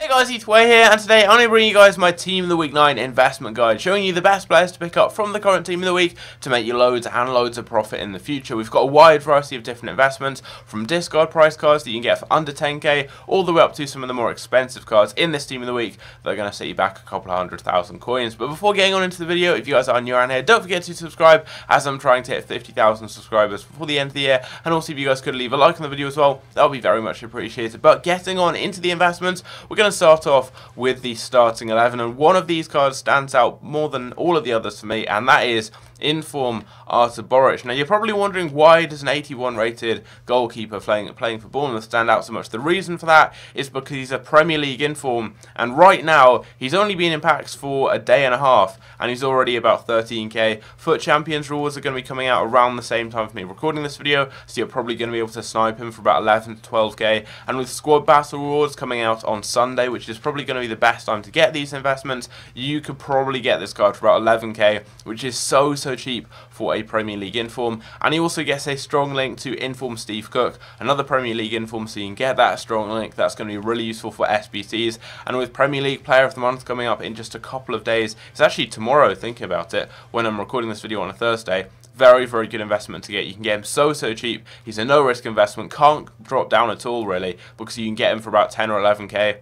Hey guys, TOTW here, and today I'm going to bring you guys my Team of the Week 9 investment guide, showing you the best players to pick up from the current Team of the Week to make you loads and loads of profit in the future. We've got a wide variety of different investments, from discard price cards that you can get for under 10k, all the way up to some of the more expensive cards in this Team of the Week that are going to set you back a couple of 100,000 coins. But before getting on into the video, if you guys are new around here, don't forget to subscribe, as I'm trying to hit 50,000 subscribers before the end of the year, and also if you guys could leave a like on the video as well, that would be very much appreciated. But getting on into the investments, we're going to start off with the starting 11, and one of these cards stands out more than all of the others for me, and that is Inform Artur Boruc. Now you're probably wondering, why does an 81 rated goalkeeper playing for Bournemouth stand out so much? The reason for that is because he's a Premier League inform, and right now he's only been in packs for a day and a half and he's already about 13k. Foot Champions rewards are going to be coming out around the same time for me recording this video, so you're probably going to be able to snipe him for about 11 to 12k, and with Squad Battle rewards coming out on Sunday, which is probably going to be the best time to get these investments, you could probably get this card for about 11k, which is so cheap for a Premier League inform. And he also gets a strong link to Inform Steve Cook, another Premier League inform, so you can get that strong link. That's going to be really useful for SBCs. And with Premier League Player of the Month coming up in just a couple of days, it's actually tomorrow, thinking about it, when I'm recording this video on a Thursday, very good investment to get. You can get him so cheap. He's a no risk investment, can't drop down at all really, because you can get him for about 10 or 11k.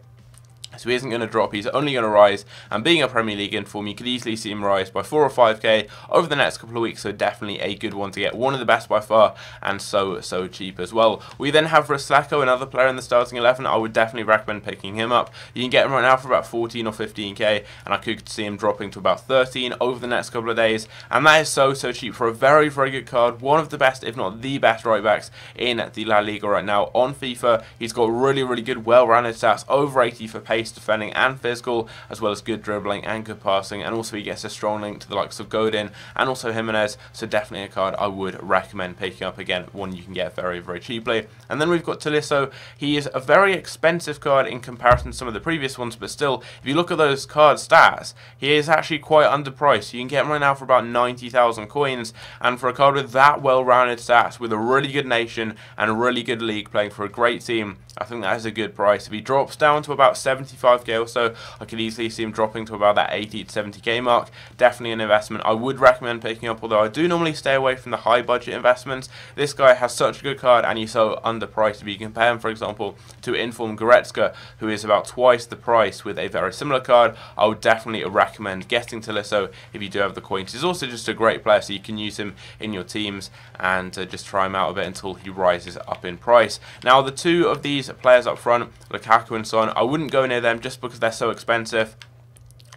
So he isn't going to drop, he's only going to rise, and being a Premier League inform, you could easily see him rise by 4 or 5k over the next couple of weeks, so definitely a good one to get. One of the best by far, and so cheap as well. We then have Ruslecko, another player in the starting 11. I would definitely recommend picking him up. You can get him right now for about 14 or 15k, and I could see him dropping to about 13 over the next couple of days, and that is so cheap for a very good card. One of the best, if not the best, right backs in the La Liga right now on FIFA. He's got really good, well-rounded stats, over 80 for pace, defending and physical, as well as good dribbling and good passing, and also he gets a strong link to the likes of Godin and also Jimenez, so definitely a card I would recommend picking up. Again, one you can get very cheaply. And then we've got Tolisso. He is a very expensive card in comparison to some of the previous ones, but still, if you look at those card stats, he is actually quite underpriced. You can get him right now for about 90,000 coins, and for a card with that well-rounded stats, with a really good nation and a really good league, playing for a great team, I think that is a good price. If he drops down to about 75k or so, I could easily see him dropping to about that 80 to 70k mark. Definitely an investment I would recommend picking up, although I do normally stay away from the high budget investments. This guy has such a good card and he's so underpriced. If you compare him, for example, to Inform Goretzka, who is about twice the price with a very similar card, I would definitely recommend getting Tolisso if you do have the coins. He's also just a great player, so you can use him in your teams and just try him out a bit until he rises up in price. Now, the two of these players up front, Lukaku and Son, I wouldn't go near them just because they're so expensive.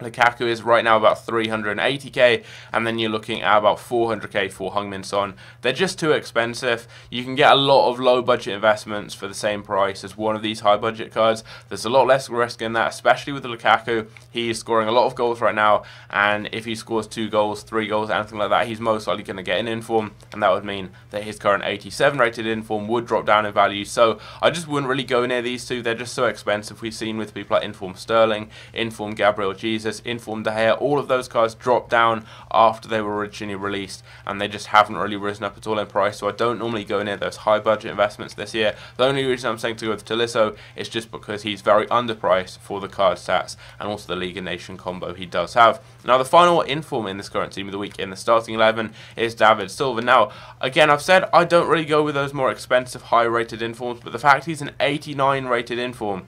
Lukaku is right now about 380k, and then you're looking at about 400k for Heung-min Son. They're just too expensive. You can get a lot of low budget investments for the same price as one of these high budget cards. There's a lot less risk in that, especially with Lukaku. He's scoring a lot of goals right now, and if he scores 2 goals, 3 goals, anything like that, he's most likely going to get an inform, and that would mean that his current 87 rated inform would drop down in value. So I just wouldn't really go near these two. They're just so expensive. We've seen with people like Inform Sterling, Inform Gabriel Jesus, Inform De Gea, all of those cards dropped down after they were originally released, and they just haven't really risen up at all in price, so I don't normally go near those high budget investments this year. The only reason I'm saying to go with Tolisso is just because he's very underpriced for the card stats and also the League and Nation combo he does have. Now, the final inform in this current Team of the Week in the starting 11 is David Silva. Now, again, I've said I don't really go with those more expensive high rated informs, but the fact he's an 89 rated inform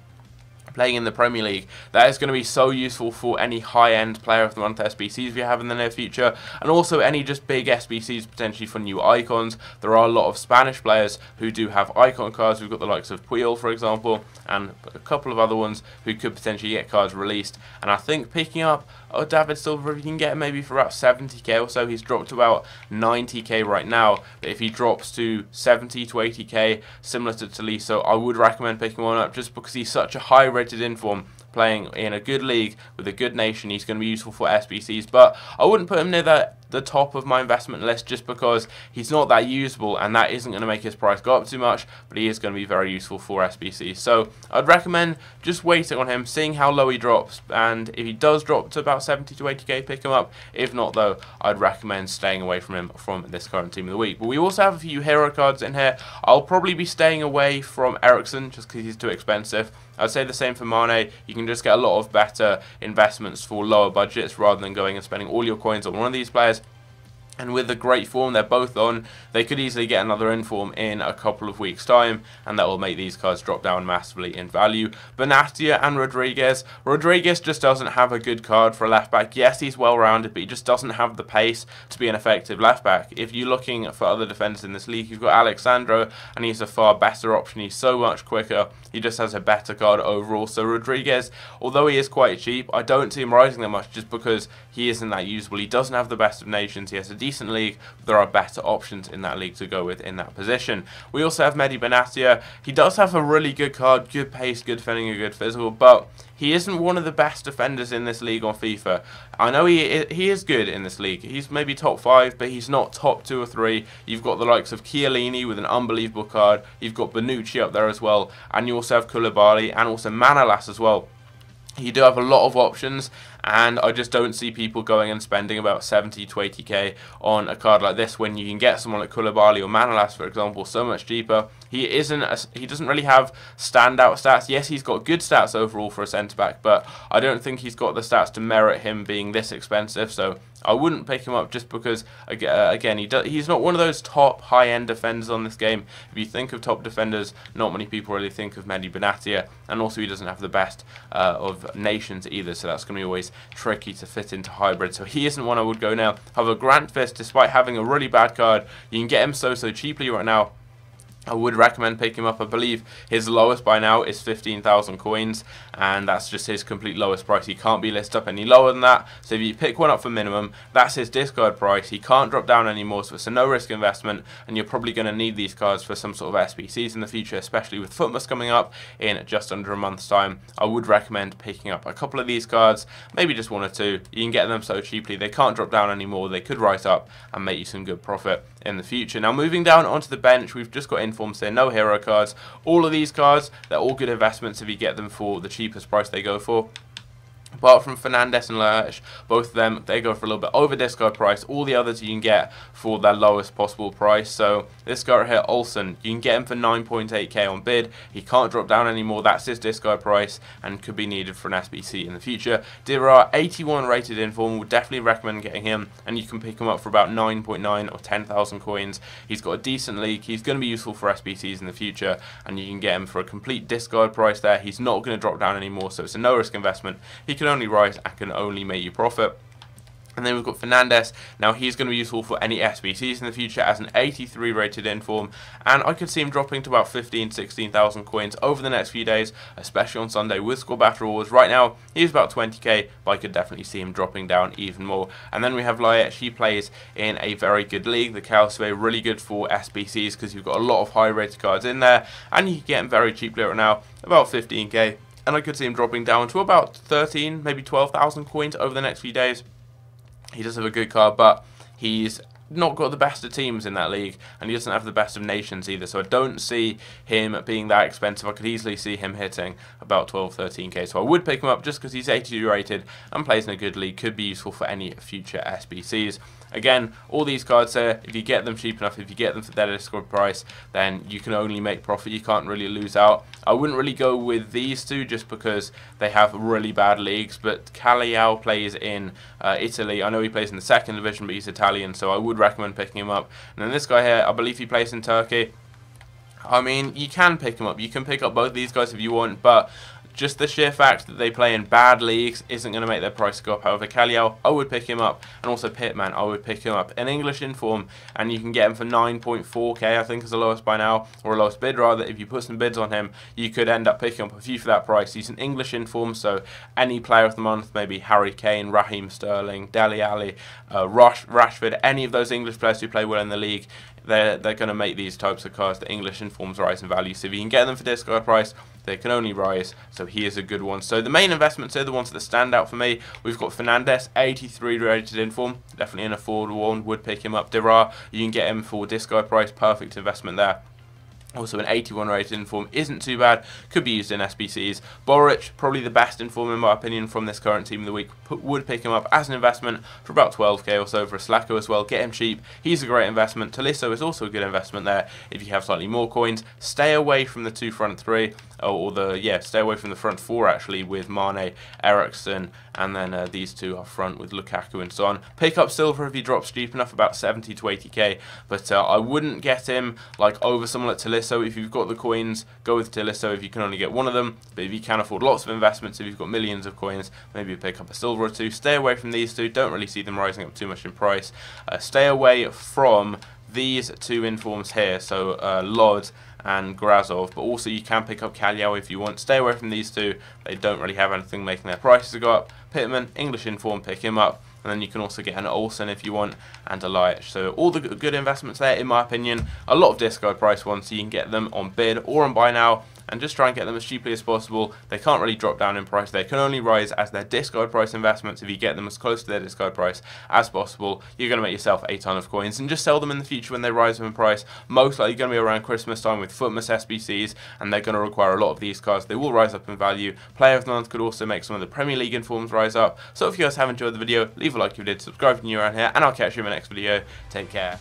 playing in the Premier League, that is going to be so useful for any high-end player of the month SBCs we have in the near future, and also any just big SBCs potentially for new icons. There are a lot of Spanish players who do have icon cards. We've got the likes of Puyol, for example, and a couple of other ones who could potentially get cards released, and I think picking up David Silva, if you can get him maybe for about 70k or so, he's dropped to about 90k right now, but if he drops to 70 to 80k, similar to Tolisso, I would recommend picking one up just because he's such a high rated inform, playing in a good league with a good nation. He's going to be useful for SBCs, but I wouldn't put him near that the top of my investment list just because he's not that usable, and that isn't going to make his price go up too much, but he is going to be very useful for SBC. So I'd recommend just waiting on him, seeing how low he drops, and if he does drop to about 70 to 80k, pick him up. If not though, I'd recommend staying away from him from this current team of the week. But we also have a few hero cards in here. I'll probably be staying away from Eriksen just because he's too expensive. I'd say the same for Mane. You can just get a lot of better investments for lower budgets rather than going and spending all your coins on one of these players. And with the great form they're both on, they could easily get another inform in a couple of weeks' time, and that will make these cards drop down massively in value. Benatia and Rodriguez. Rodriguez just doesn't have a good card for a left-back. Yes, he's well-rounded, but he just doesn't have the pace to be an effective left-back. If you're looking for other defenders in this league, you've got Alexandro, and he's a far better option. He's so much quicker. He just has a better card overall. So Rodriguez, although he is quite cheap, I don't see him rising that much just because he isn't that usable. He doesn't have the best of nations. He has a decent league, but there are better options in that league to go with in that position. We also have Mehdi Benatia. He does have a really good card, good pace, good defending, a good physical, but he isn't one of the best defenders in this league on FIFA. I know he is good in this league. He's maybe top 5, but he's not top 2 or 3. You've got the likes of Chiellini with an unbelievable card. You've got Bonucci up there as well, and you also have Koulibaly and also Manolas as well. You do have a lot of options, and I just don't see people going and spending about 70 to 80k on a card like this when you can get someone like Koulibaly or Manolas, for example, so much cheaper. He doesn't really have standout stats. Yes, he's got good stats overall for a centre-back, but I don't think he's got the stats to merit him being this expensive, so I wouldn't pick him up just because, again, he's not one of those top high-end defenders on this game. If you think of top defenders, not many people really think of Mehdi Benatia, and also he doesn't have the best of nations either, so that's going to be always tricky to fit into hybrid. So he isn't one I would go now. However, Grant Fist, despite having a really bad card, you can get him so cheaply right now. I would recommend picking him up. I believe his lowest by now is 15,000 coins, and that's just his complete lowest price. He can't be listed up any lower than that. So if you pick one up for minimum, that's his discard price. He can't drop down anymore, so it's a no-risk investment, and you're probably going to need these cards for some sort of SBCs in the future, especially with Footmas coming up in just under a month's time. I would recommend picking up a couple of these cards, maybe just one or two. You can get them so cheaply. They can't drop down anymore. They could rise up and make you some good profit in the future. Now, moving down onto the bench, we've just got informs here, no hero cards. All of these cards, they're all good investments if you get them for the cheapest price they go for. Apart from Fernandes and Lash, both of them, they go for a little bit over discard price. All the others you can get for their lowest possible price. So this guy right here, Olsen, you can get him for 9.8k on bid. He can't drop down anymore. That's his discard price and could be needed for an SBC in the future. Dirar, 81 rated inform, would definitely recommend getting him, and you can pick him up for about 9.9 or 10,000 coins. He's got a decent league. He's going to be useful for SBCs in the future, and you can get him for a complete discard price there. He's not going to drop down anymore, so it's a no-risk investment. He can only rise and can only make you profit. And then we've got Fernandes. Now he's going to be useful for any SBCs in the future as an 83 rated inform, and I could see him dropping to about 16,000 coins over the next few days, especially on Sunday with score battle awards. Right now he's about 20k, but I could definitely see him dropping down even more. And then we have Laic. He plays in a very good league, the Calcium, really good for SBCs because you've got a lot of high rated cards in there, and you can get him very cheaply right now, about 15k. And I could see him dropping down to about 13, maybe 12,000 coins over the next few days. He does have a good card, but he's not got the best of teams in that league, and he doesn't have the best of nations either, so I don't see him being that expensive. I could easily see him hitting about 12, 13k, so I would pick him up just because he's 82 rated and plays in a good league, could be useful for any future SBCs. Again, all these cards here, if you get them cheap enough, if you get them for their discard price, then you can only make profit. You can't really lose out. I wouldn't really go with these two just because they have really bad leagues, but Cagliari plays in Italy. I know he plays in the second division, but he's Italian, so I would recommend picking him up. And then this guy here, I believe he plays in Turkey. I mean, you can pick him up. You can pick up both these guys if you want, but just the sheer fact that they play in bad leagues isn't going to make their price go up. However, Cagliari, I would pick him up, and also Pitman, I would pick him up. An English inform, and you can get him for 9.4k, I think is the lowest by now, or a lowest bid rather. If you put some bids on him, you could end up picking up a few for that price. He's an English inform, so any player of the month, maybe Harry Kane, Raheem Sterling, Dele Alli, Rashford, any of those English players who play well in the league, they're going to make these types of cards, the English informs, rise in value. So if you can get them for discard price, they can only rise, so he is a good one. So the main investments are the ones that stand out for me. We've got Fernandez, 83 rated inform, definitely an affordable one, would pick him up. Dira, you can get him for discard price, perfect investment there. Also an 81 rated inform isn't too bad, could be used in SBCs. Boric, probably the best inform in my opinion from this current team of the week, would pick him up as an investment for about 12k or so for a Slacko as well. Get him cheap, he's a great investment. Tolisso is also a good investment there if you have slightly more coins. Stay away from the two front three, stay away from the front four actually, with Mane, Eriksson, and then these two up front with Lukaku and so on. Pick up Silva if he drops cheap enough, about 70 to 80k, but I wouldn't get him like over someone like Tolisso. If you've got the coins, go with Tolisso if you can only get one of them, but if you can afford lots of investments, if you've got millions of coins, maybe pick up a Silva or two. Stay away from these two, don't really see them rising up too much in price. Stay away from these two informs here, so Lod and Grazov, but also you can pick up Kalyao if you want. Stay away from these two, they don't really have anything making their prices go up. Pittman, English inform, pick him up. And then you can also get an Olsen if you want, and a Light. So all the good investments there, in my opinion. A lot of discard price ones, so you can get them on bid or on buy now, and just try and get them as cheaply as possible. They can't really drop down in price. They can only rise as their discard price investments. If you get them as close to their discard price as possible, you're going to make yourself a ton of coins, and just sell them in the future when they rise in price. Most likely going to be around Christmas time with Footmas SBCs, and they're going to require a lot of these cards. They will rise up in value. Player of the Month could also make some of the Premier League informs rise up. So if you guys have enjoyed the video, leave a like if you did, subscribe if you're new around here, and I'll catch you in my next video. Take care.